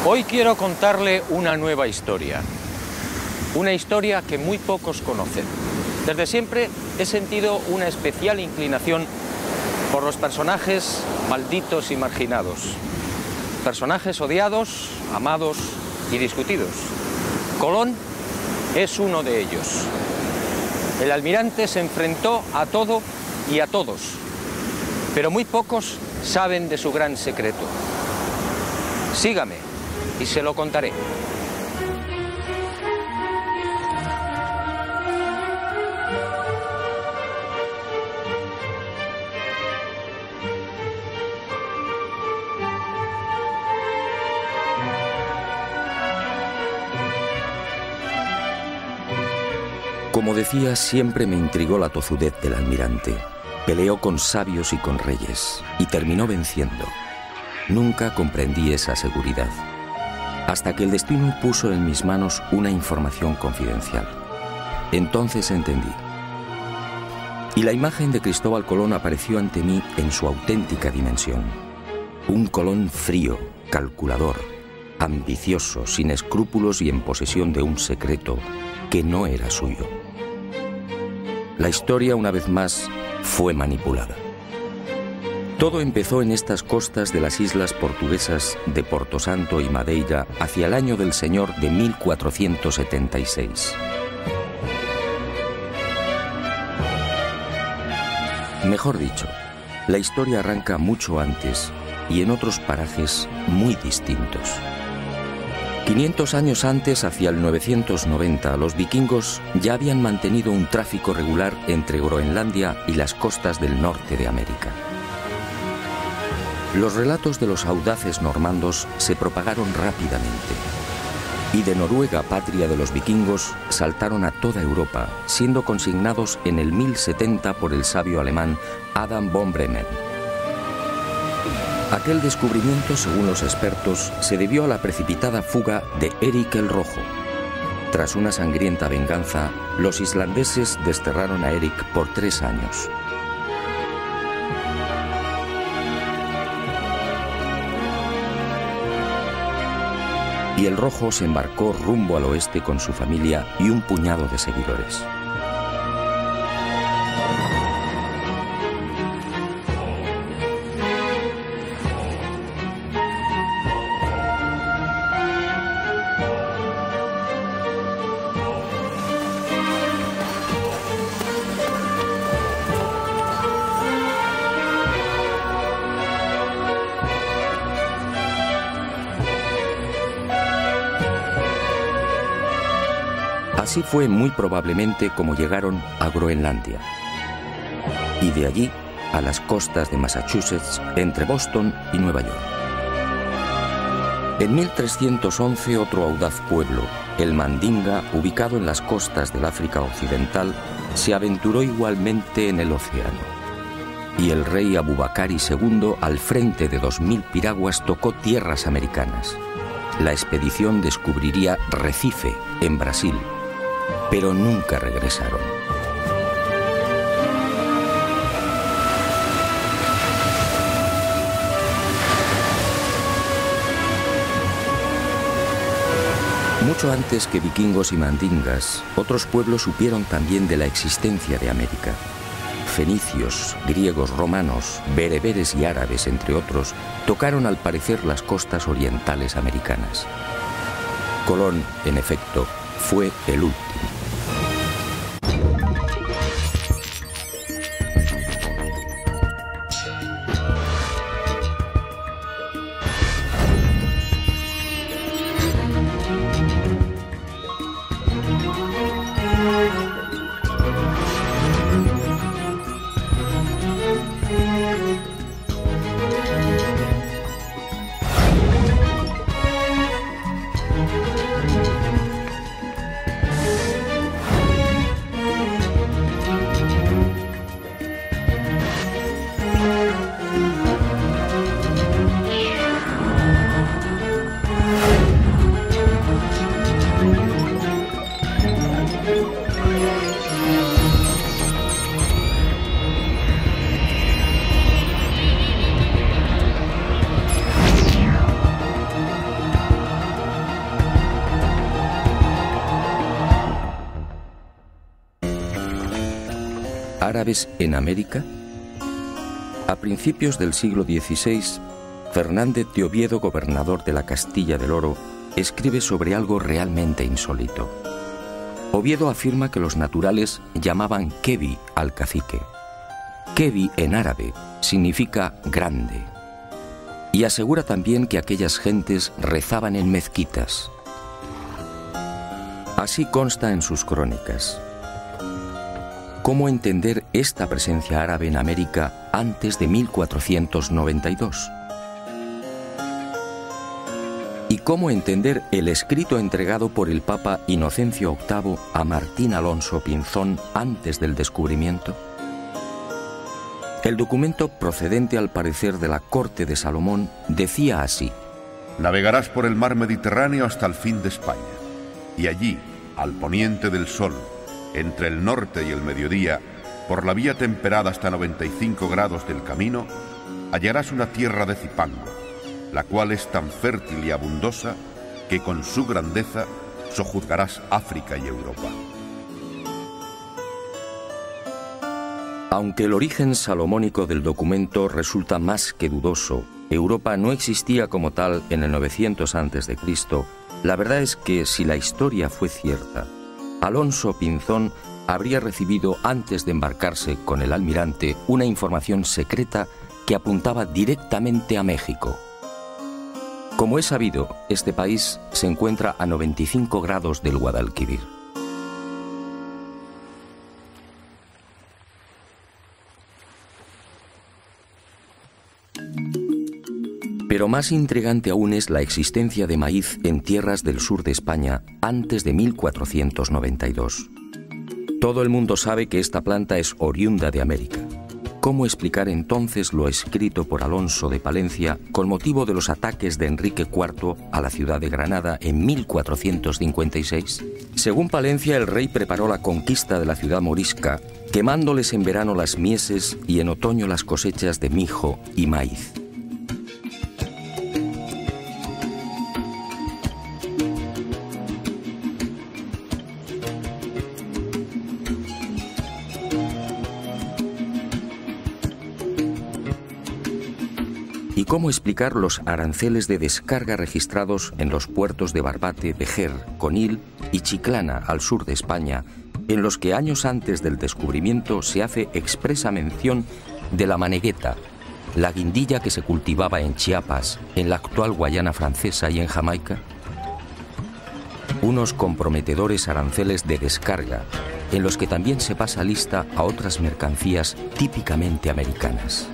Hoy quiero contarle una nueva historia. Una historia que muy pocos conocen. Desde siempre he sentido una especial inclinación por los personajes malditos y marginados. Personajes odiados, amados y discutidos. Colón es uno de ellos. El almirante se enfrentó a todo y a todos, pero muy pocos saben de su gran secreto. Sígame y se lo contaré. Como decía, siempre me intrigó la tozudez del almirante. Peleó con sabios y con reyes, y terminó venciendo. Nunca comprendí esa seguridad, hasta que el destino puso en mis manos una información confidencial. Entonces entendí. Y la imagen de Cristóbal Colón apareció ante mí en su auténtica dimensión. Un Colón frío, calculador, ambicioso, sin escrúpulos y en posesión de un secreto que no era suyo. La historia, una vez más, fue manipulada. Todo empezó en estas costas de las islas portuguesas de Porto Santo y Madeira hacia el año del Señor de 1476. Mejor dicho, la historia arranca mucho antes y en otros parajes muy distintos. 500 años antes, hacia el 990, los vikingos ya habían mantenido un tráfico regular entre Groenlandia y las costas del norte de América. Los relatos de los audaces normandos se propagaron rápidamente y de Noruega, patria de los vikingos, saltaron a toda Europa, siendo consignados en el 1070 por el sabio alemán Adam von Bremen. Aquel descubrimiento, según los expertos, se debió a la precipitada fuga de Eric el Rojo. Tras una sangrienta venganza, los islandeses desterraron a Eric por 3 años. Y el Rojo se embarcó rumbo al oeste con su familia y un puñado de seguidores. Así fue muy probablemente como llegaron a Groenlandia, y de allí a las costas de Massachusetts, entre Boston y Nueva York. En 1311 otro audaz pueblo, el Mandinga, ubicado en las costas del África Occidental, se aventuró igualmente en el océano, y el rey Abubakari II, al frente de 2000 piraguas, tocó tierras americanas. La expedición descubriría Recife, en Brasil, pero nunca regresaron. Mucho antes que vikingos y mandingas, otros pueblos supieron también de la existencia de América. Fenicios, griegos, romanos, bereberes y árabes, entre otros, tocaron al parecer las costas orientales americanas. Colón, en efecto, fue el último. árabes en América? A principios del siglo XVI, Fernández de Oviedo, gobernador de la Castilla del Oro, escribe sobre algo realmente insólito. Oviedo afirma que los naturales llamaban Kebi al cacique. Kebi en árabe significa grande. Y asegura también que aquellas gentes rezaban en mezquitas. Así consta en sus crónicas. ¿Cómo entender esta presencia árabe en América antes de 1492? ¿Y cómo entender el escrito entregado por el Papa Inocencio VIII a Martín Alonso Pinzón antes del descubrimiento? El documento, procedente al parecer de la corte de Salomón, decía así: navegarás por el mar Mediterráneo hasta el fin de España, y allí, al poniente del sol, entre el norte y el mediodía, por la vía temperada hasta 95 grados del camino, hallarás una tierra de Cipango, la cual es tan fértil y abundosa que con su grandeza sojuzgarás África y Europa. Aunque el origen salomónico del documento resulta más que dudoso, Europa no existía como tal en el 900 a.C., la verdad es que si la historia fue cierta, Alonso Pinzón habría recibido antes de embarcarse con el almirante una información secreta que apuntaba directamente a México. Como es sabido, este país se encuentra a 95 grados del Guadalquivir. Pero más intrigante aún es la existencia de maíz en tierras del sur de España antes de 1492. Todo el mundo sabe que esta planta es oriunda de América. ¿Cómo explicar entonces lo escrito por Alonso de Palencia con motivo de los ataques de Enrique IV a la ciudad de Granada en 1456? Según Palencia, el rey preparó la conquista de la ciudad morisca, quemándoles en verano las mieses y en otoño las cosechas de mijo y maíz. ¿Y cómo explicar los aranceles de descarga registrados en los puertos de Barbate, Vejer, Conil y Chiclana, al sur de España, en los que años antes del descubrimiento se hace expresa mención de la manegueta, la guindilla que se cultivaba en Chiapas, en la actual Guayana Francesa y en Jamaica? Unos comprometedores aranceles de descarga, en los que también se pasa lista a otras mercancías típicamente americanas.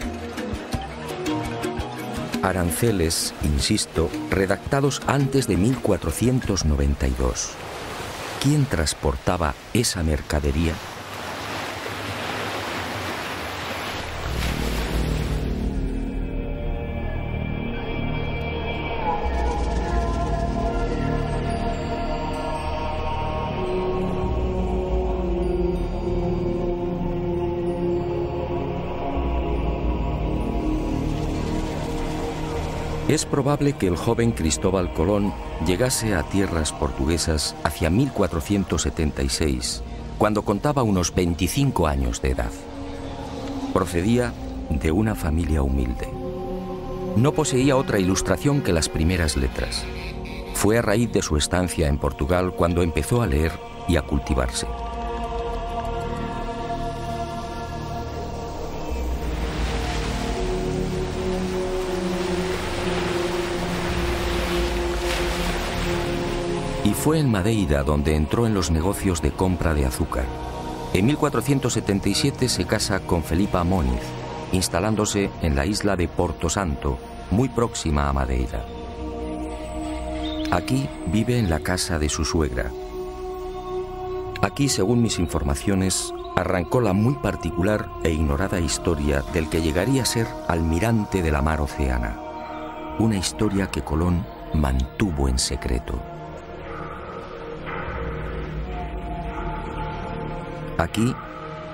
Aranceles, insisto, redactados antes de 1492. ¿Quién transportaba esa mercadería? Es probable que el joven Cristóbal Colón llegase a tierras portuguesas hacia 1476, cuando contaba unos 25 años de edad. Procedía de una familia humilde. No poseía otra ilustración que las primeras letras. Fue a raíz de su estancia en Portugal cuando empezó a leer y a cultivarse. Y fue en Madeira donde entró en los negocios de compra de azúcar. En 1477 se casa con Felipa Moniz, instalándose en la isla de Porto Santo, muy próxima a Madeira. Aquí vive en la casa de su suegra. Aquí, según mis informaciones, arrancó la muy particular e ignorada historia del que llegaría a ser almirante de la mar Oceana. Una historia que Colón mantuvo en secreto. Aquí,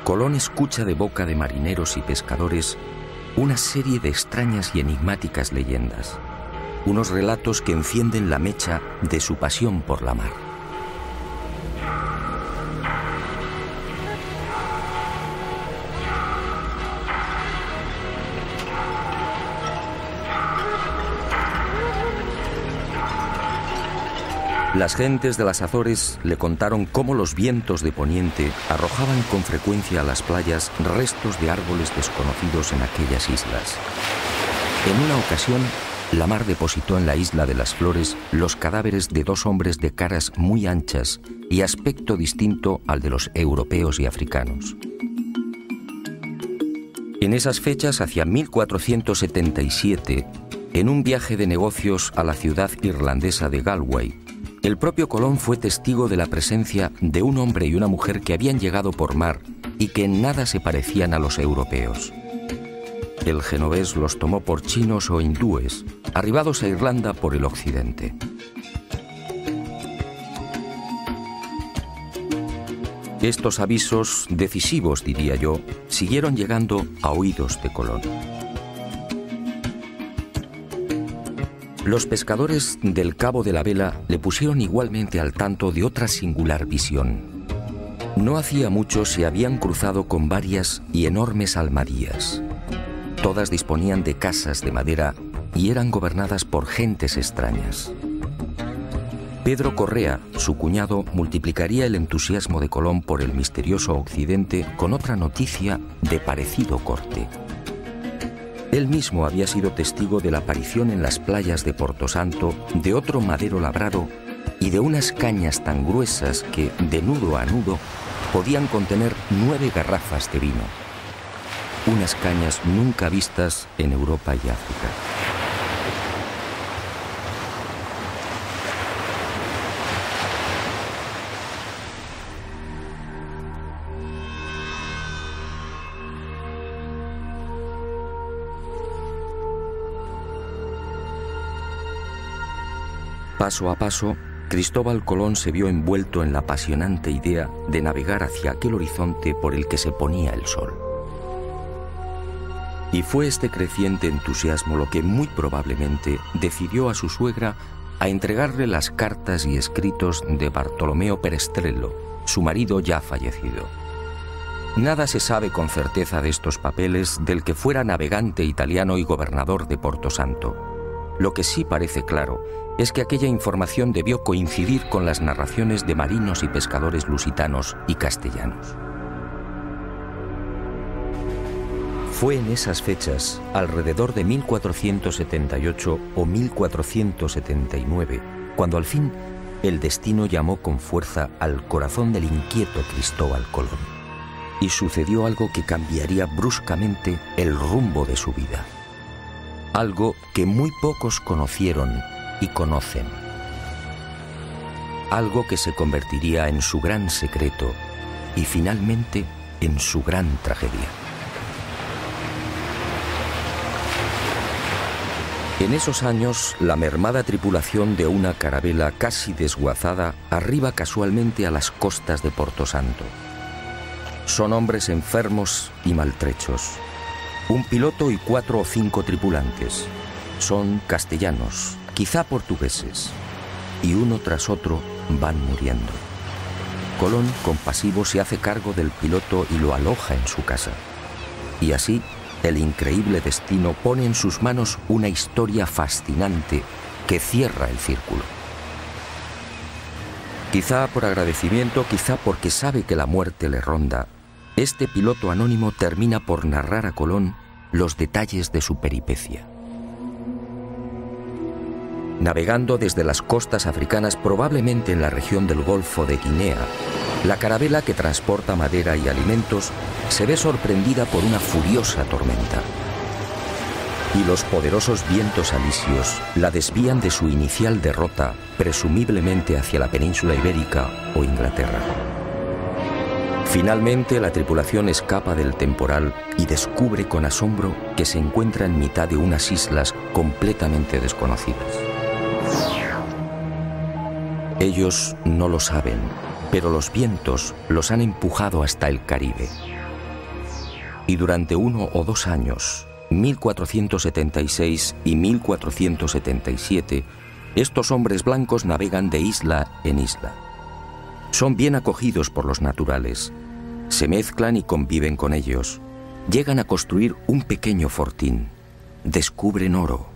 Colón escucha de boca de marineros y pescadores una serie de extrañas y enigmáticas leyendas, unos relatos que encienden la mecha de su pasión por la mar. Las gentes de las Azores le contaron cómo los vientos de poniente arrojaban con frecuencia a las playas restos de árboles desconocidos en aquellas islas. En una ocasión, la mar depositó en la isla de las Flores los cadáveres de 2 hombres de caras muy anchas y aspecto distinto al de los europeos y africanos. En esas fechas, hacia 1477, en un viaje de negocios a la ciudad irlandesa de Galway, el propio Colón fue testigo de la presencia de un hombre y una mujer que habían llegado por mar y que en nada se parecían a los europeos. El genovés los tomó por chinos o hindúes, arribados a Irlanda por el occidente. Estos avisos, decisivos diría yo, siguieron llegando a oídos de Colón. Los pescadores del Cabo de la Vela le pusieron igualmente al tanto de otra singular visión. No hacía mucho se habían cruzado con varias y enormes almadías. Todas disponían de casas de madera y eran gobernadas por gentes extrañas. Pedro Correa, su cuñado, multiplicaría el entusiasmo de Colón por el misterioso occidente con otra noticia de parecido corte. Él mismo había sido testigo de la aparición en las playas de Porto Santo de otro madero labrado y de unas cañas tan gruesas que, de nudo a nudo, podían contener 9 garrafas de vino. Unas cañas nunca vistas en Europa y África. Paso a paso, Cristóbal Colón se vio envuelto en la apasionante idea de navegar hacia aquel horizonte por el que se ponía el sol. Y fue este creciente entusiasmo lo que muy probablemente decidió a su suegra a entregarle las cartas y escritos de Bartolomeo Perestrello, su marido ya fallecido. Nada se sabe con certeza de estos papeles del que fuera navegante italiano y gobernador de Porto Santo. Lo que sí parece claro es que aquella información debió coincidir con las narraciones de marinos y pescadores lusitanos y castellanos. Fue en esas fechas, alrededor de 1478 o 1479, cuando al fin el destino llamó con fuerza al corazón del inquieto Cristóbal Colón. Y sucedió algo que cambiaría bruscamente el rumbo de su vida. Algo que muy pocos conocieron y conocen. Algo que se convertiría en su gran secreto y finalmente en su gran tragedia. En esos años, la mermada tripulación de una carabela casi desguazada arriba casualmente a las costas de Porto Santo. Son hombres enfermos y maltrechos. Un piloto y 4 o 5 tripulantes. Son castellanos, quizá portugueses, y uno tras otro van muriendo. Colón, compasivo, se hace cargo del piloto y lo aloja en su casa. Y así, el increíble destino pone en sus manos una historia fascinante que cierra el círculo. Quizá por agradecimiento, quizá porque sabe que la muerte le ronda, este piloto anónimo termina por narrar a Colón los detalles de su peripecia. Navegando desde las costas africanas, probablemente en la región del Golfo de Guinea, la carabela que transporta madera y alimentos se ve sorprendida por una furiosa tormenta. Y los poderosos vientos alisios la desvían de su inicial derrota, presumiblemente hacia la península ibérica o Inglaterra. Finalmente, la tripulación escapa del temporal y descubre con asombro que se encuentra en mitad de unas islas completamente desconocidas. Ellos no lo saben, pero los vientos los han empujado hasta el Caribe. Y durante 1 o 2 años, 1476 y 1477, estos hombres blancos navegan de isla en isla. Son bien acogidos por los naturales, se mezclan y conviven con ellos, llegan a construir un pequeño fortín, descubren oro,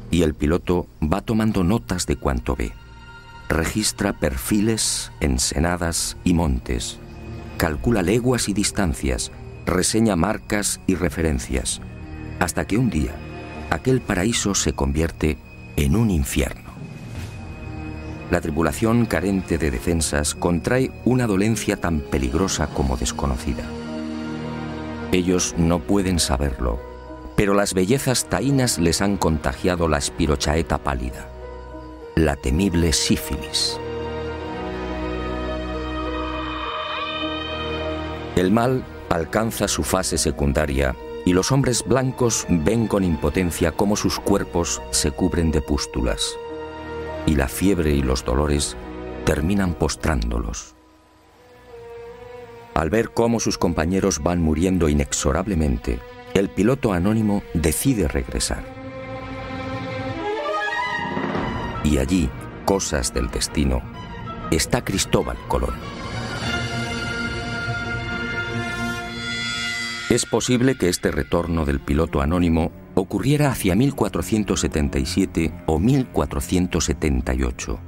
y el piloto va tomando notas de cuanto ve. registra perfiles, ensenadas y montes, calcula leguas y distancias, reseña marcas y referencias, hasta que un día aquel paraíso se convierte en un infierno. La tripulación, carente de defensas, contrae una dolencia tan peligrosa como desconocida. Ellos no pueden saberlo, pero las bellezas taínas les han contagiado la espirochaeta pálida, la temible sífilis. El mal alcanza su fase secundaria y los hombres blancos ven con impotencia cómo sus cuerpos se cubren de pústulas, y la fiebre y los dolores terminan postrándolos. Al ver cómo sus compañeros van muriendo inexorablemente, el piloto anónimo decide regresar. Y allí, cosas del destino, está Cristóbal Colón. Es posible que este retorno del piloto anónimo ocurriera hacia 1477 o 1478.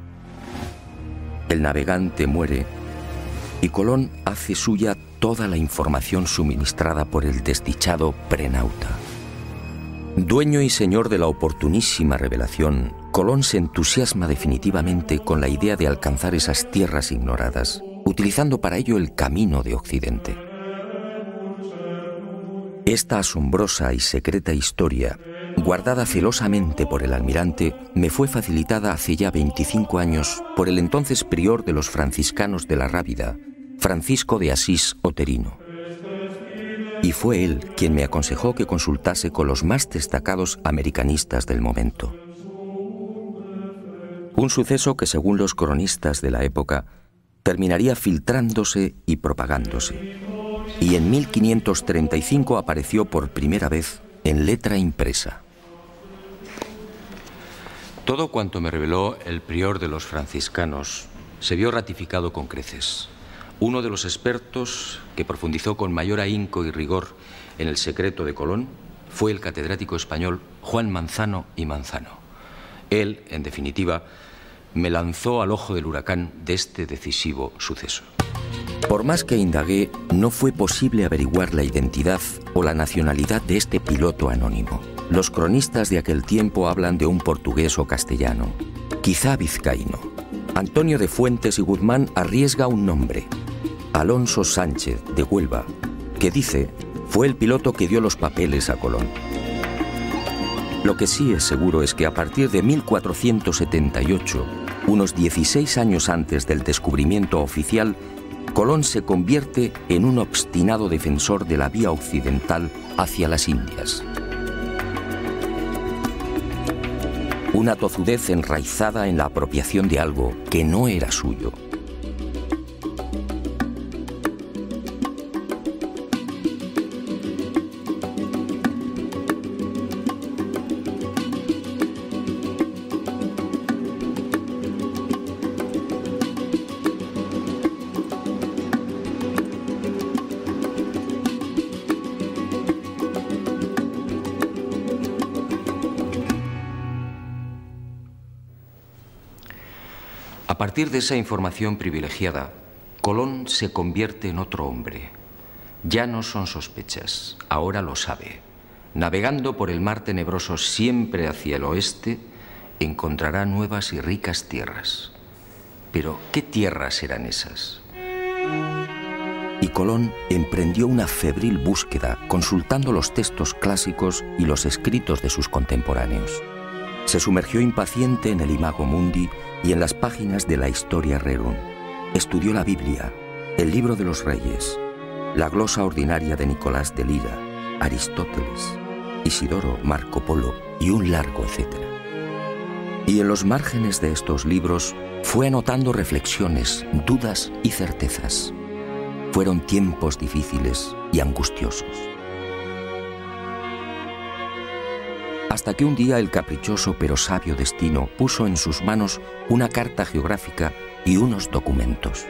El navegante muere y Colón hace suya toda la información suministrada por el desdichado prenauta. Dueño y señor de la oportunísima revelación, Colón se entusiasma definitivamente con la idea de alcanzar esas tierras ignoradas, utilizando para ello el camino de Occidente. Esta asombrosa y secreta historia, guardada celosamente por el almirante, me fue facilitada hace ya 25 años por el entonces prior de los franciscanos de la Rábida, Francisco de Asís Oterino. Y fue él quien me aconsejó que consultase con los más destacados americanistas del momento. Un suceso que, según los cronistas de la época, terminaría filtrándose y propagándose. Y en 1535 apareció por primera vez en letra impresa. Todo cuanto me reveló el prior de los franciscanos se vio ratificado con creces. Uno de los expertos que profundizó con mayor ahínco y rigor en el secreto de Colón fue el catedrático español Juan Manzano y Manzano. Él, en definitiva, me lanzó al ojo del huracán de este decisivo suceso. Por más que indagué, no fue posible averiguar la identidad o la nacionalidad de este piloto anónimo. Los cronistas de aquel tiempo hablan de un portugués o castellano, quizá vizcaíno. Antonio de Fuentes y Guzmán arriesga un nombre, Alonso Sánchez de Huelva, que dice fue el piloto que dio los papeles a Colón. Lo que sí es seguro es que a partir de 1478, unos 16 años antes del descubrimiento oficial, Colón se convierte en un obstinado defensor de la vía occidental hacia las Indias. Una tozudez enraizada en la apropiación de algo que no era suyo. A partir de esa información privilegiada, Colón se convierte en otro hombre. Ya no son sospechas, ahora lo sabe. Navegando por el mar tenebroso siempre hacia el oeste, encontrará nuevas y ricas tierras. Pero, ¿qué tierras eran esas? Y Colón emprendió una febril búsqueda, consultando los textos clásicos y los escritos de sus contemporáneos. Se sumergió impaciente en el Imago Mundi y en las páginas de la Historia Rerum. Estudió la Biblia, el Libro de los Reyes, la glosa ordinaria de Nicolás de Lira, Aristóteles, Isidoro, Marco Polo y un largo etcétera. Y en los márgenes de estos libros fue anotando reflexiones, dudas y certezas. Fueron tiempos difíciles y angustiosos. Hasta que un día el caprichoso pero sabio destino puso en sus manos una carta geográfica y unos documentos.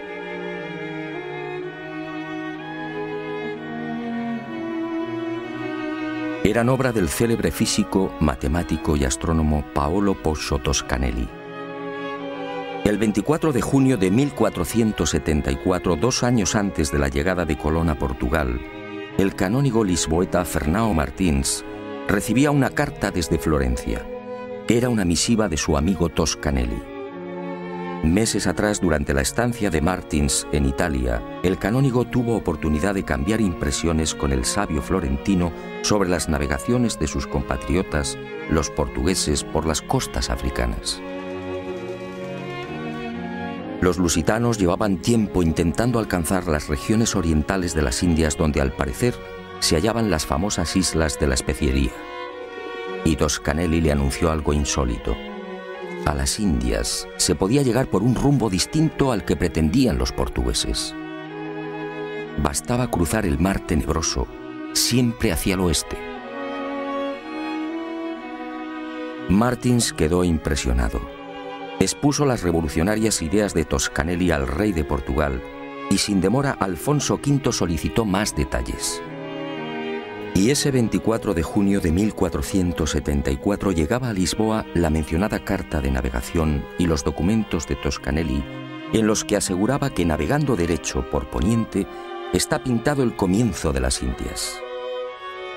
Eran obra del célebre físico, matemático y astrónomo Paolo Pozzo Toscanelli. El 24 de junio de 1474, 2 años antes de la llegada de Colón a Portugal, el canónigo lisboeta Fernão Martins recibía una carta desde Florencia. Era una misiva de su amigo Toscanelli. Meses atrás, durante la estancia de Martins en Italia, el canónigo tuvo oportunidad de cambiar impresiones con el sabio florentino sobre las navegaciones de sus compatriotas, los portugueses, por las costas africanas. Los lusitanos llevaban tiempo intentando alcanzar las regiones orientales de las Indias, donde al parecer se hallaban las famosas islas de la especiería. Y Toscanelli le anunció algo insólito. A las Indias se podía llegar por un rumbo distinto al que pretendían los portugueses. Bastaba cruzar el mar tenebroso, siempre hacia el oeste. Martins quedó impresionado. Expuso las revolucionarias ideas de Toscanelli al rey de Portugal y sin demora Alfonso V solicitó más detalles. Y ese 24 de junio de 1474 llegaba a Lisboa la mencionada carta de navegación y los documentos de Toscanelli, en los que aseguraba que navegando derecho por poniente está pintado el comienzo de las Indias.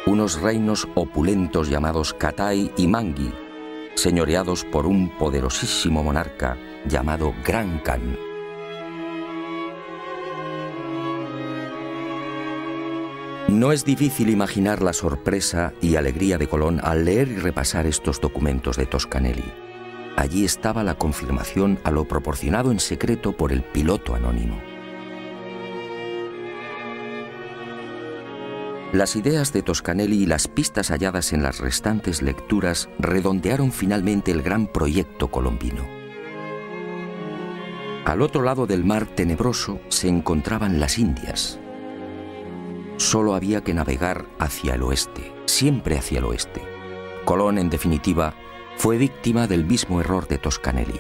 Unos reinos opulentos llamados Catai y Mangui, señoreados por un poderosísimo monarca llamado Gran Khan. No es difícil imaginar la sorpresa y alegría de Colón al leer y repasar estos documentos de Toscanelli. Allí estaba la confirmación a lo proporcionado en secreto por el piloto anónimo. Las ideas de Toscanelli y las pistas halladas en las restantes lecturas redondearon finalmente el gran proyecto colombino. Al otro lado del mar tenebroso se encontraban las Indias. Solo había que navegar hacia el oeste, siempre hacia el oeste. Colón, en definitiva, fue víctima del mismo error de Toscanelli.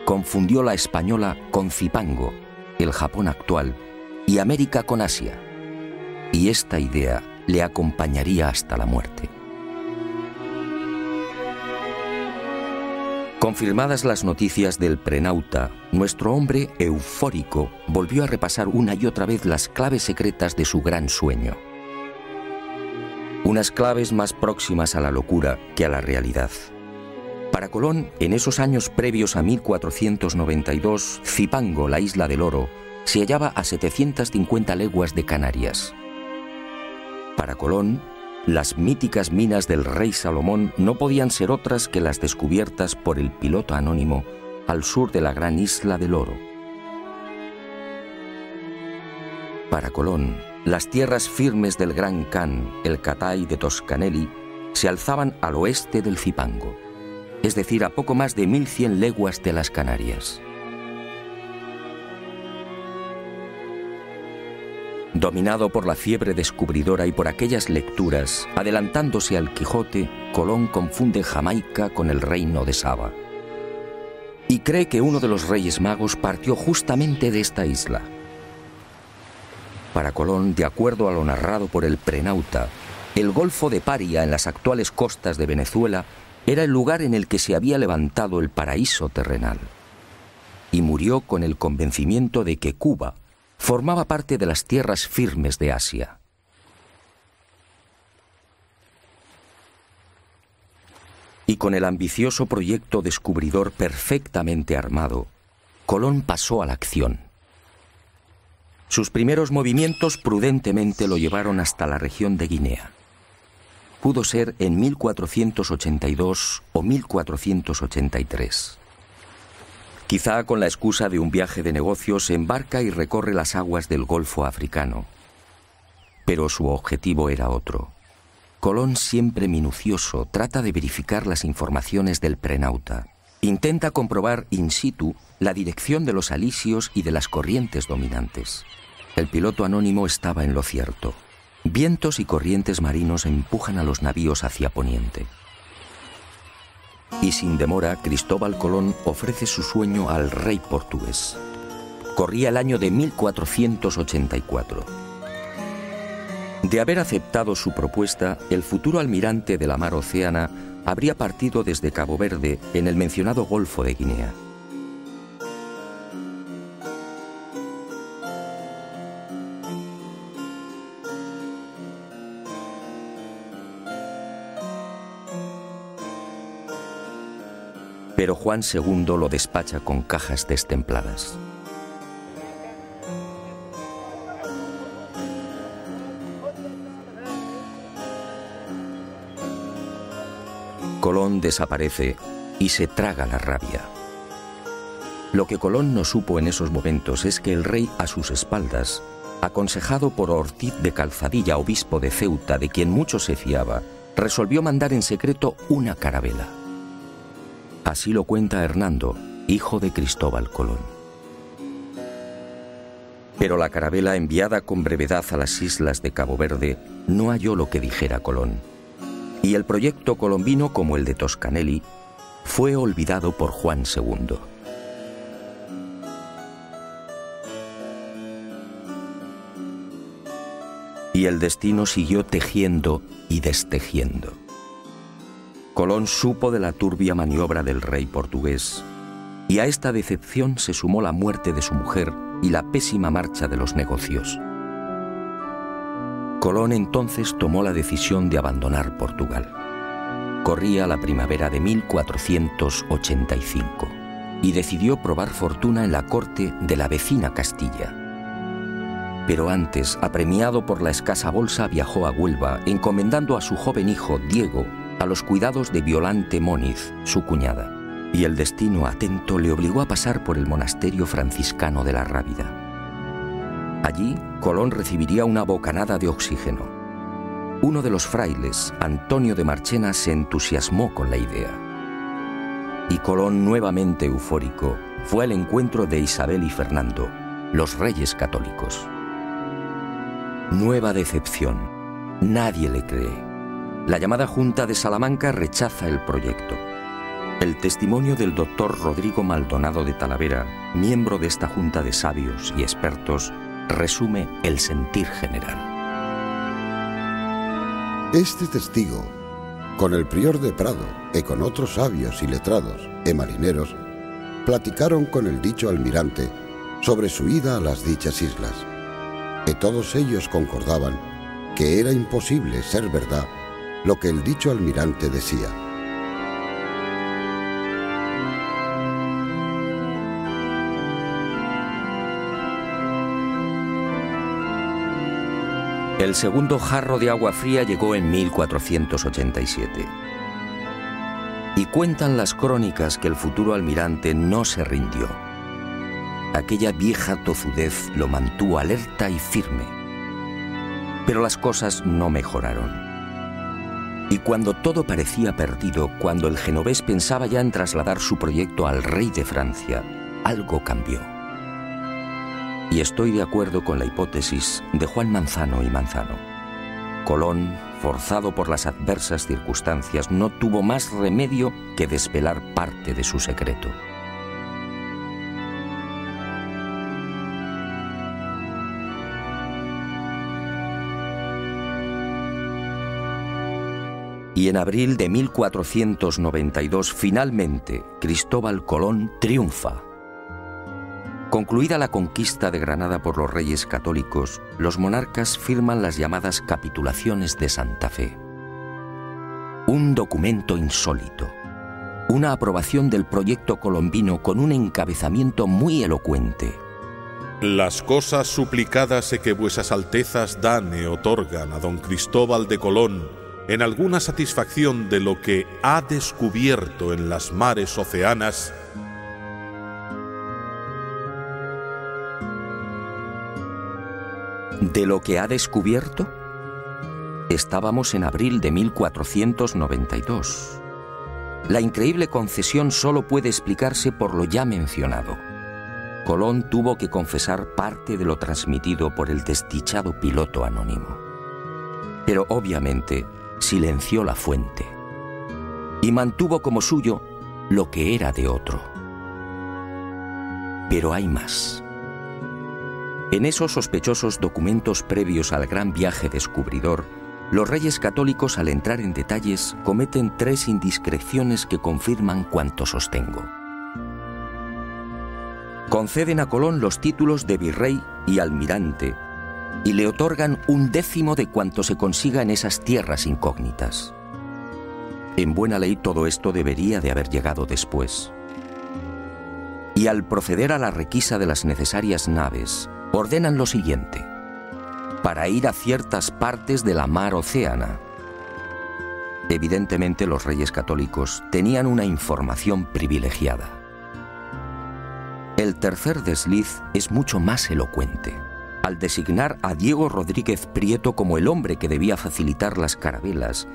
Confundió la española con Zipango, el Japón actual, y América con Asia. Y esta idea le acompañaría hasta la muerte. Confirmadas las noticias del prenauta, nuestro hombre eufórico volvió a repasar una y otra vez las claves secretas de su gran sueño. Unas claves más próximas a la locura que a la realidad. Para Colón, en esos años previos a 1492, Zipango, la isla del oro, se hallaba a 750 leguas de Canarias. Para Colón, las míticas minas del rey Salomón no podían ser otras que las descubiertas por el piloto anónimo al sur de la gran isla del oro. Para Colón, las tierras firmes del Gran Khan, el Catai de Toscanelli, se alzaban al oeste del Zipango, es decir, a poco más de 1100 leguas de las Canarias. Dominado por la fiebre descubridora y por aquellas lecturas, adelantándose al Quijote, Colón confunde Jamaica con el reino de Saba. Y cree que uno de los reyes magos partió justamente de esta isla. Para Colón, de acuerdo a lo narrado por el prenauta, el Golfo de Paria, en las actuales costas de Venezuela, era el lugar en el que se había levantado el paraíso terrenal. Y murió con el convencimiento de que Cuba formaba parte de las tierras firmes de Asia. Y con el ambicioso proyecto descubridor perfectamente armado, Colón pasó a la acción. Sus primeros movimientos prudentemente lo llevaron hasta la región de Guinea. Pudo ser en 1482 o 1483. Quizá con la excusa de un viaje de negocios se embarca y recorre las aguas del Golfo africano. Pero su objetivo era otro. Colón, siempre minucioso, trata de verificar las informaciones del prenauta. Intenta comprobar in situ la dirección de los alisios y de las corrientes dominantes. El piloto anónimo estaba en lo cierto. Vientos y corrientes marinos empujan a los navíos hacia poniente. Y sin demora, Cristóbal Colón ofrece su sueño al rey portugués. Corría el año de 1484. De haber aceptado su propuesta, el futuro almirante de la mar Océana habría partido desde Cabo Verde en el mencionado Golfo de Guinea. pero Juan II lo despacha con cajas destempladas. Colón desaparece y se traga la rabia. Lo que Colón no supo en esos momentos es que el rey, a sus espaldas, aconsejado por Ortiz de Calzadilla, obispo de Ceuta, de quien mucho se fiaba, resolvió mandar en secreto una carabela. Así lo cuenta Hernando, hijo de Cristóbal Colón. Pero la carabela, enviada con brevedad a las islas de Cabo Verde, no halló lo que dijera Colón. Y el proyecto colombino, como el de Toscanelli, fue olvidado por Juan II. Y el destino siguió tejiendo y destejiendo. Colón supo de la turbia maniobra del rey portugués, y a esta decepción se sumó la muerte de su mujer y la pésima marcha de los negocios. Colón entonces tomó la decisión de abandonar Portugal. Corría la primavera de 1485 y decidió probar fortuna en la corte de la vecina Castilla. Pero antes, apremiado por la escasa bolsa, viajó a Huelva, encomendando a su joven hijo, Diego, a los cuidados de Violante Móniz, su cuñada. Y el destino atento le obligó a pasar por el monasterio franciscano de la Rábida. Allí, Colón recibiría una bocanada de oxígeno. Uno de los frailes, Antonio de Marchena, se entusiasmó con la idea. Y Colón, nuevamente eufórico, fue al encuentro de Isabel y Fernando, los reyes católicos. Nueva decepción. Nadie le cree. La llamada Junta de Salamanca rechaza el proyecto. El testimonio del doctor Rodrigo Maldonado de Talavera, miembro de esta junta de sabios y expertos, resume el sentir general. Este testigo, con el prior de Prado y con otros sabios y letrados y marineros, platicaron con el dicho almirante sobre su ida a las dichas islas, y todos ellos concordaban que era imposible ser verdad lo que el dicho almirante decía. El segundo jarro de agua fría llegó en 1487. Y cuentan las crónicas que el futuro almirante no se rindió. Aquella vieja tozudez lo mantuvo alerta y firme. Pero las cosas no mejoraron. Y cuando todo parecía perdido, cuando el genovés pensaba ya en trasladar su proyecto al rey de Francia, algo cambió. Y estoy de acuerdo con la hipótesis de Juan Manzano y Manzano. Colón, forzado por las adversas circunstancias, no tuvo más remedio que desvelar parte de su secreto. Y en abril de 1492, finalmente, Cristóbal Colón triunfa. Concluida la conquista de Granada por los reyes católicos, los monarcas firman las llamadas Capitulaciones de Santa Fe. Un documento insólito, una aprobación del proyecto colombino con un encabezamiento muy elocuente. Las cosas suplicadas e que vuesas altezas dan e otorgan a don Cristóbal de Colón en alguna satisfacción de lo que ha descubierto en las mares oceanas, ¿de lo que ha descubierto? Estábamos en abril de 1492. La increíble concesión solo puede explicarse por lo ya mencionado. Colón tuvo que confesar parte de lo transmitido por el desdichado piloto anónimo. Pero obviamente silenció la fuente y mantuvo como suyo lo que era de otro. Pero hay más. En esos sospechosos documentos previos al gran viaje descubridor, los reyes católicos, al entrar en detalles, cometen 3 indiscreciones que confirman cuanto sostengo. Conceden a Colón los títulos de virrey y almirante y le otorgan 1/10 de cuanto se consiga en esas tierras incógnitas. En buena ley todo esto debería de haber llegado después, y al proceder a la requisa de las necesarias naves, ordenan lo siguiente: para ir a ciertas partes de la mar Océana. Evidentemente, los reyes católicos tenían una información privilegiada. El tercer desliz es mucho más elocuente. Al designar a Diego Rodríguez Prieto como el hombre que debía facilitar las carabelas,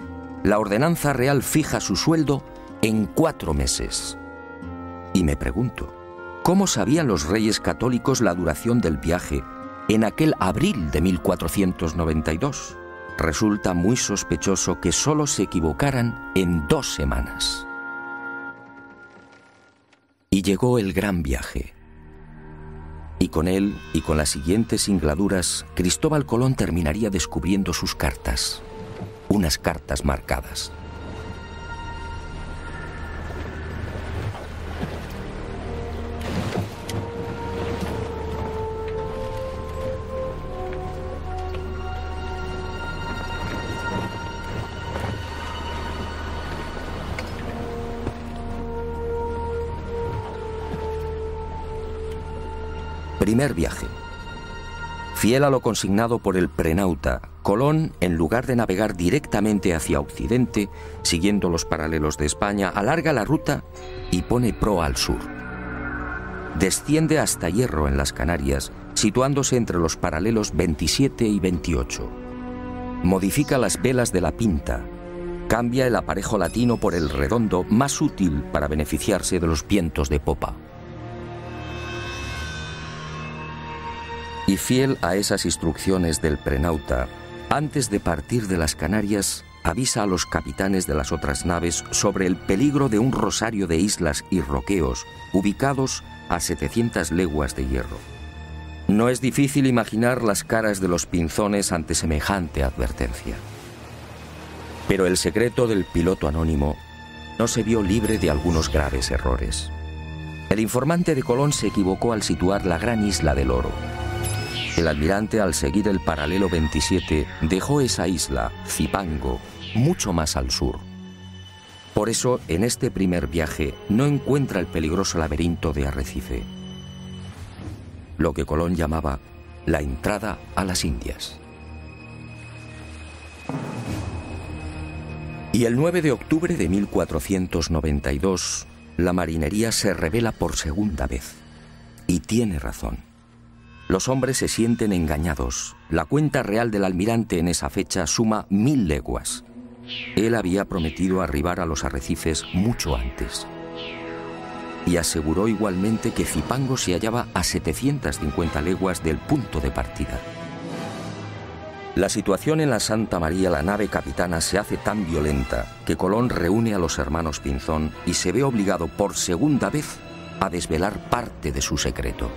la ordenanza real fija su sueldo en 4 meses. Y me pregunto, ¿cómo sabían los reyes católicos la duración del viaje en aquel abril de 1492? Resulta muy sospechoso que solo se equivocaran en 2 semanas. Y llegó el gran viaje. Y con él, y con las siguientes singladuras, Cristóbal Colón terminaría descubriendo sus cartas. Unas cartas marcadas. Primer viaje. Fiel a lo consignado por el prenauta, Colón, en lugar de navegar directamente hacia Occidente, siguiendo los paralelos de España, alarga la ruta y pone proa al sur. Desciende hasta Hierro, en las Canarias, situándose entre los paralelos 27 y 28. Modifica las velas de la Pinta, cambia el aparejo latino por el redondo, más útil para beneficiarse de los vientos de popa. Y fiel a esas instrucciones del prenauta, antes de partir de las Canarias, avisa a los capitanes de las otras naves sobre el peligro de un rosario de islas y roqueos ubicados a 700 leguas de Hierro. No es difícil imaginar las caras de los pinzones ante semejante advertencia. Pero el secreto del piloto anónimo no se vio libre de algunos graves errores. El informante de Colón se equivocó al situar la gran isla del Oro. El almirante, al seguir el paralelo 27, dejó esa isla, Zipango, mucho más al sur. Por eso, en este primer viaje, no encuentra el peligroso laberinto de Arrecife, lo que Colón llamaba la entrada a las Indias. Y el 9 de octubre de 1492, la marinería se revela por segunda vez. Y tiene razón. Los hombres se sienten engañados. La cuenta real del almirante en esa fecha suma 1000 leguas. Él había prometido arribar a los arrecifes mucho antes. Y aseguró igualmente que Zipango se hallaba a 750 leguas del punto de partida. La situación en la Santa María, la nave capitana, se hace tan violenta que Colón reúne a los hermanos Pinzón y se ve obligado por segunda vez a desvelar parte de su secreto.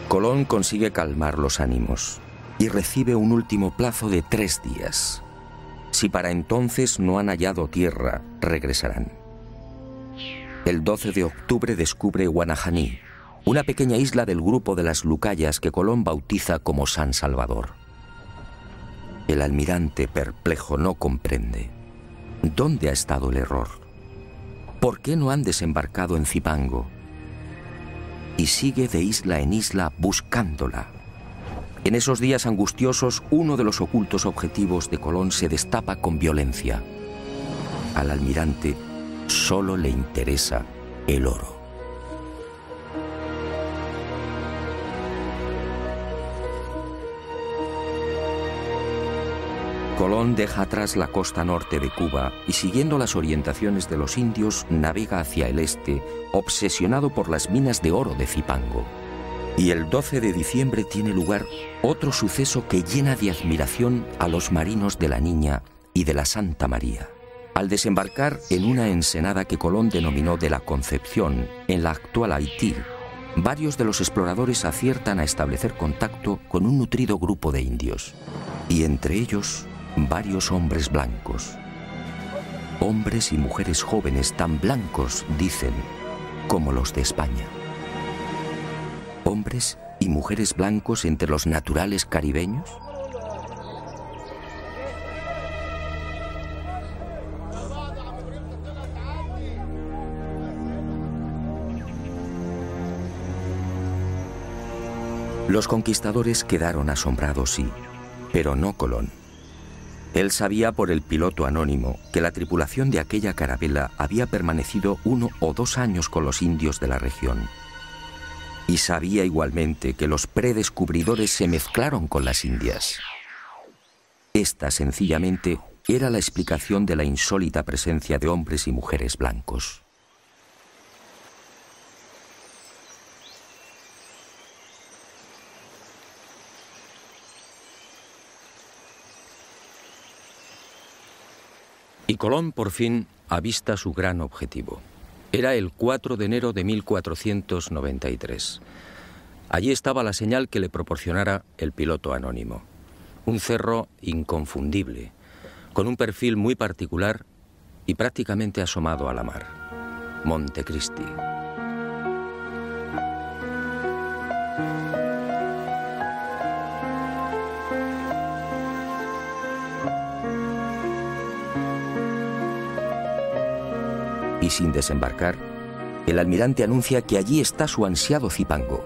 Colón consigue calmar los ánimos y recibe un último plazo de 3 días. Si para entonces no han hallado tierra, regresarán. El 12 de octubre descubre Guanajaní, una pequeña isla del grupo de las Lucayas que Colón bautiza como San Salvador. El almirante, perplejo, no comprende. ¿Dónde ha estado el error? ¿Por qué no han desembarcado en Zipango? Y sigue de isla en isla buscándola. En esos días angustiosos, uno de los ocultos objetivos de Colón se destapa con violencia. Al almirante solo le interesa el oro. Colón deja atrás la costa norte de Cuba y, siguiendo las orientaciones de los indios, navega hacia el este, obsesionado por las minas de oro de Zipango. Y el 12 de diciembre tiene lugar otro suceso que llena de admiración a los marinos de la Niña y de la Santa María. Al desembarcar en una ensenada que Colón denominó de la Concepción, en la actual Haití, varios de los exploradores aciertan a establecer contacto con un nutrido grupo de indios. Y entre ellos, varios hombres blancos. Hombres y mujeres jóvenes tan blancos, dicen, como los de España. Hombres y mujeres blancos entre los naturales caribeños. Los conquistadores quedaron asombrados, sí, pero no Colón. Él sabía por el piloto anónimo que la tripulación de aquella carabela había permanecido 1 o 2 años con los indios de la región. Y sabía igualmente que los predescubridores se mezclaron con las indias. Esta, sencillamente, era la explicación de la insólita presencia de hombres y mujeres blancos. Y Colón por fin avista su gran objetivo. Era el 4 de enero de 1493. Allí estaba la señal que le proporcionara el piloto anónimo. Un cerro inconfundible, con un perfil muy particular y prácticamente asomado a la mar. Montecristi. Y sin desembarcar, el almirante anuncia que allí está su ansiado Zipango.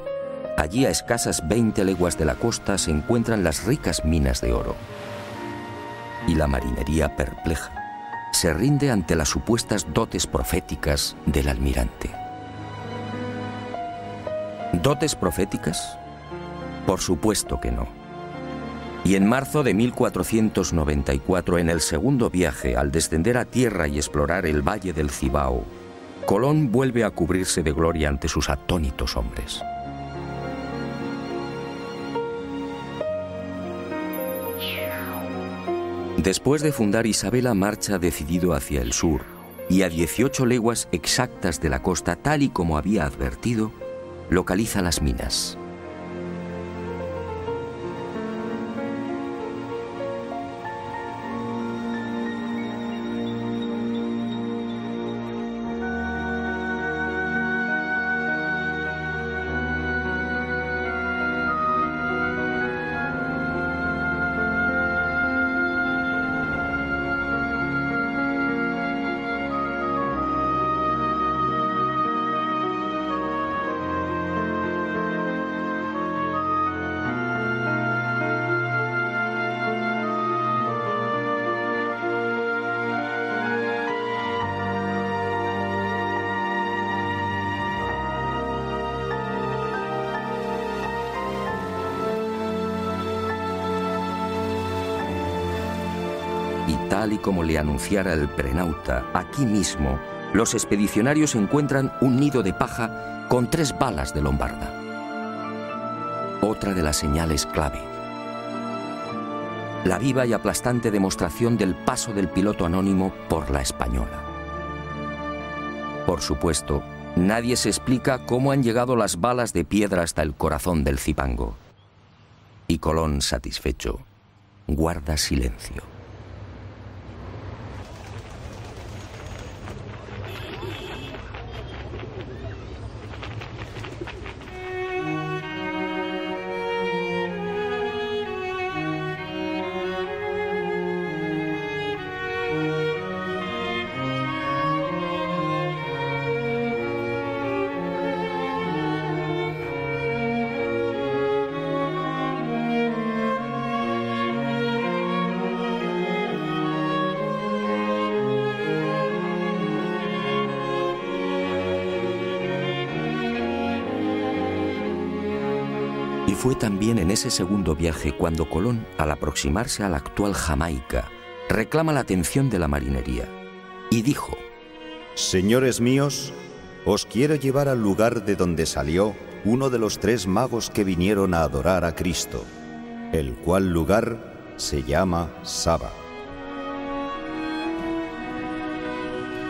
Allí, a escasas 20 leguas de la costa, se encuentran las ricas minas de oro. Y la marinería, perpleja, se rinde ante las supuestas dotes proféticas del almirante. ¿Dotes proféticas? Por supuesto que no. Y en marzo de 1494, en el segundo viaje, al descender a tierra y explorar el valle del Cibao, Colón vuelve a cubrirse de gloria ante sus atónitos hombres. Después de fundar Isabela, marcha decidido hacia el sur, y a 18 leguas exactas de la costa, tal y como había advertido, localiza las minas. Tal y como le anunciara el prenauta, aquí mismo, los expedicionarios encuentran un nido de paja con 3 balas de lombarda. Otra de las señales clave. La viva y aplastante demostración del paso del piloto anónimo por la Española. Por supuesto, nadie se explica cómo han llegado las balas de piedra hasta el corazón del Zipango. Y Colón, satisfecho, guarda silencio. Y fue también en ese segundo viaje cuando Colón, al aproximarse a la actual Jamaica, reclama la atención de la marinería y dijo: Señores míos, os quiero llevar al lugar de donde salió uno de los 3 magos que vinieron a adorar a Cristo, el cual lugar se llama Saba.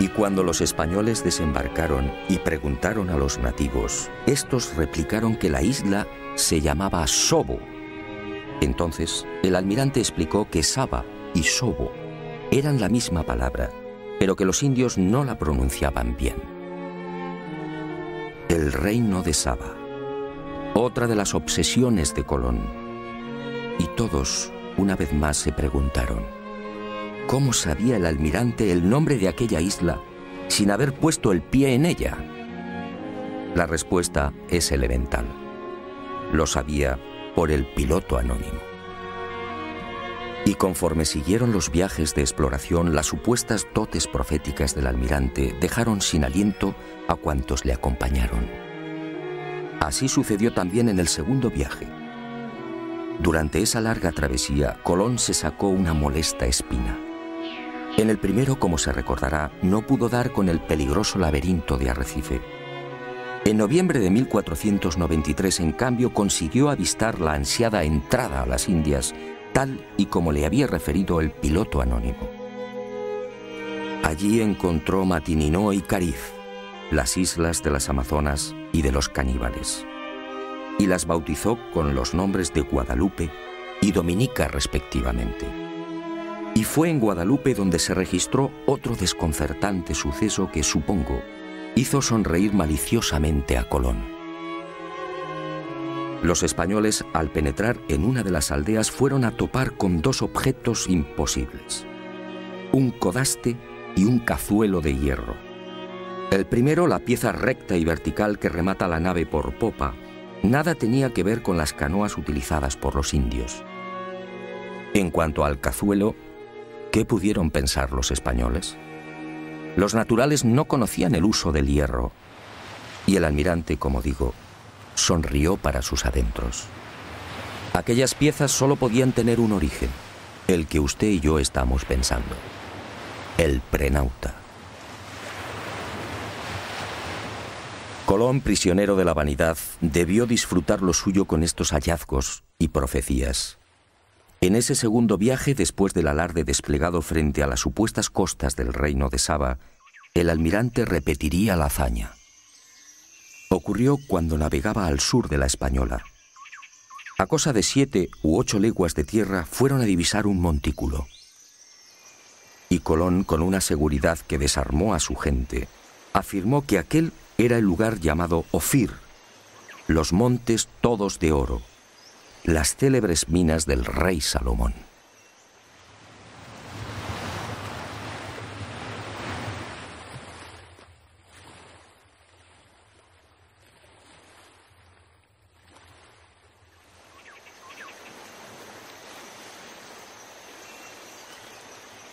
Y cuando los españoles desembarcaron y preguntaron a los nativos, estos replicaron que la isla se llamaba Sobo. Entonces, el almirante explicó que Saba y Sobo eran la misma palabra, pero que los indios no la pronunciaban bien. El reino de Saba, otra de las obsesiones de Colón. Y todos, una vez más, se preguntaron, ¿cómo sabía el almirante el nombre de aquella isla sin haber puesto el pie en ella? La respuesta es elemental. Lo sabía por el piloto anónimo. Y conforme siguieron los viajes de exploración, las supuestas dotes proféticas del almirante dejaron sin aliento a cuantos le acompañaron. Así sucedió también en el segundo viaje. Durante esa larga travesía, Colón se sacó una molesta espina. En el primero, como se recordará, no pudo dar con el peligroso laberinto de Arrecife. En noviembre de 1493, en cambio, consiguió avistar la ansiada entrada a las Indias, tal y como le había referido el piloto anónimo. Allí encontró Matininó y Cariz, las islas de las Amazonas y de los caníbales, y las bautizó con los nombres de Guadalupe y Dominica respectivamente. Y fue en Guadalupe donde se registró otro desconcertante suceso que, supongo, hizo sonreír maliciosamente a Colón. Los españoles, al penetrar en una de las aldeas, fueron a topar con dos objetos imposibles: un codaste y un cazuelo de hierro. El primero, la pieza recta y vertical que remata la nave por popa, nada tenía que ver con las canoas utilizadas por los indios. En cuanto al cazuelo, ¿qué pudieron pensar los españoles? Los naturales no conocían el uso del hierro, y el almirante, como digo, sonrió para sus adentros. Aquellas piezas solo podían tener un origen, el que usted y yo estamos pensando: el prenauta. Colón, prisionero de la vanidad, debió disfrutar lo suyo con estos hallazgos y profecías. En ese segundo viaje, después del alarde desplegado frente a las supuestas costas del reino de Saba, el almirante repetiría la hazaña. Ocurrió cuando navegaba al sur de la Española. A cosa de 7 u 8 leguas de tierra fueron a divisar un montículo. Y Colón, con una seguridad que desarmó a su gente, afirmó que aquel era el lugar llamado Ofir, los montes todos de oro, las célebres minas del rey Salomón.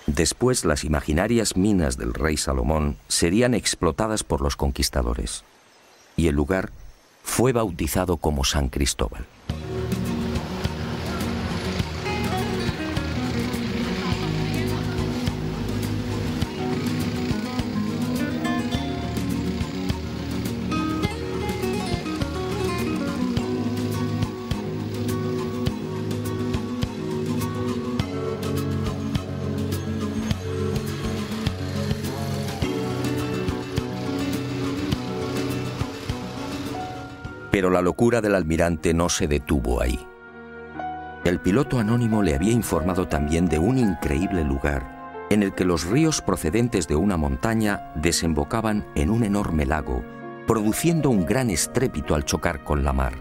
Después, las imaginarias minas del rey Salomón serían explotadas por los conquistadores, y el lugar fue bautizado como San Cristóbal. Pero la locura del almirante no se detuvo ahí. El piloto anónimo le había informado también de un increíble lugar en el que los ríos procedentes de una montaña desembocaban en un enorme lago, produciendo un gran estrépito al chocar con la mar.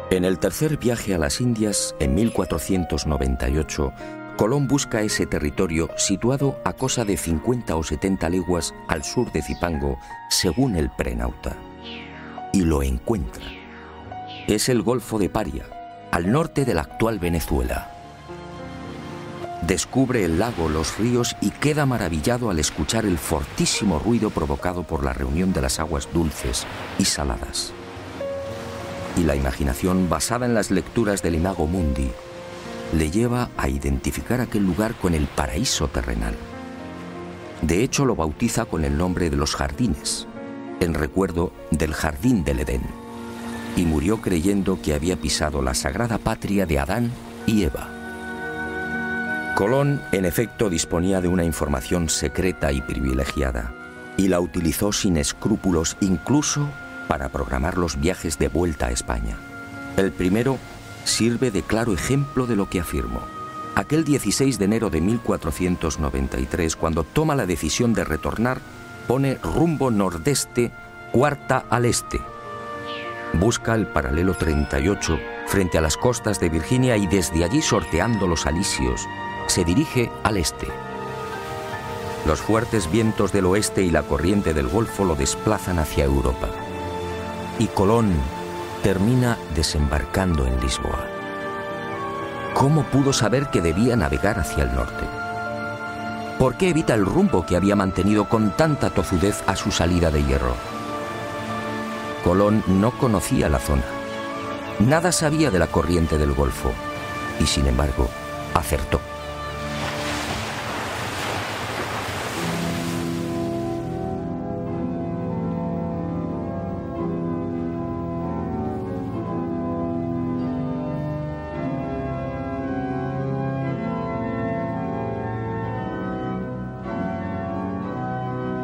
En el tercer viaje a las Indias, en 1498, Colón busca ese territorio situado a cosa de 50 o 70 leguas al sur de Zipango, según el prenauta. Y lo encuentra. Es el Golfo de Paria, al norte de la actual Venezuela. Descubre el lago, los ríos y queda maravillado al escuchar el fortísimo ruido provocado por la reunión de las aguas dulces y saladas. Y la imaginación, basada en las lecturas del Imago Mundi, le lleva a identificar aquel lugar con el paraíso terrenal. De hecho, lo bautiza con el nombre de los jardines, en recuerdo del jardín del Edén, y murió creyendo que había pisado la sagrada patria de Adán y Eva. Colón, en efecto, disponía de una información secreta y privilegiada, y la utilizó sin escrúpulos incluso para programar los viajes de vuelta a España. El primero sirve de claro ejemplo de lo que afirmo. aquel 16 de enero de 1493, cuando toma la decisión de retornar, pone rumbo nordeste, cuarta al este. Busca el paralelo 38 frente a las costas de Virginia y desde allí, sorteando los alisios, se dirige al este. Los fuertes vientos del oeste y la corriente del Golfo lo desplazan hacia Europa. Y Colón termina desembarcando en Lisboa. ¿Cómo pudo saber que debía navegar hacia el norte? ¿Por qué evita el rumbo que había mantenido con tanta tozudez a su salida de Hierro? Colón no conocía la zona. Nada sabía de la corriente del Golfo y, sin embargo, acertó.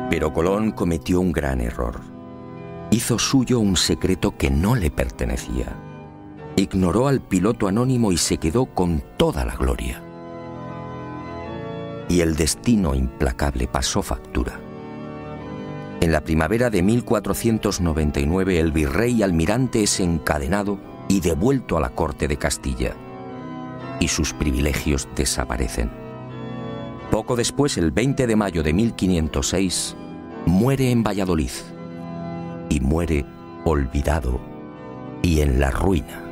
Pero Colón cometió un gran error. Hizo suyo un secreto que no le pertenecía. Ignoró al piloto anónimo y se quedó con toda la gloria. Y el destino implacable pasó factura. En la primavera de 1499 el virrey almirante es encadenado y devuelto a la corte de Castilla, y sus privilegios desaparecen. Poco después, el 20 de mayo de 1506, muere en Valladolid, y muere olvidado y en la ruina.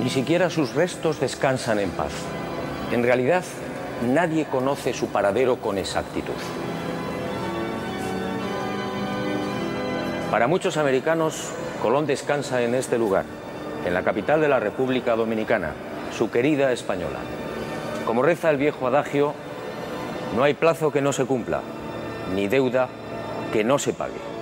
Ni siquiera sus restos descansan en paz. En realidad, nadie conoce su paradero con exactitud. Para muchos americanos, Colón descansa en este lugar, en la capital de la República Dominicana, su querida Española. Como reza el viejo adagio, no hay plazo que no se cumpla, ni deuda que no se pague.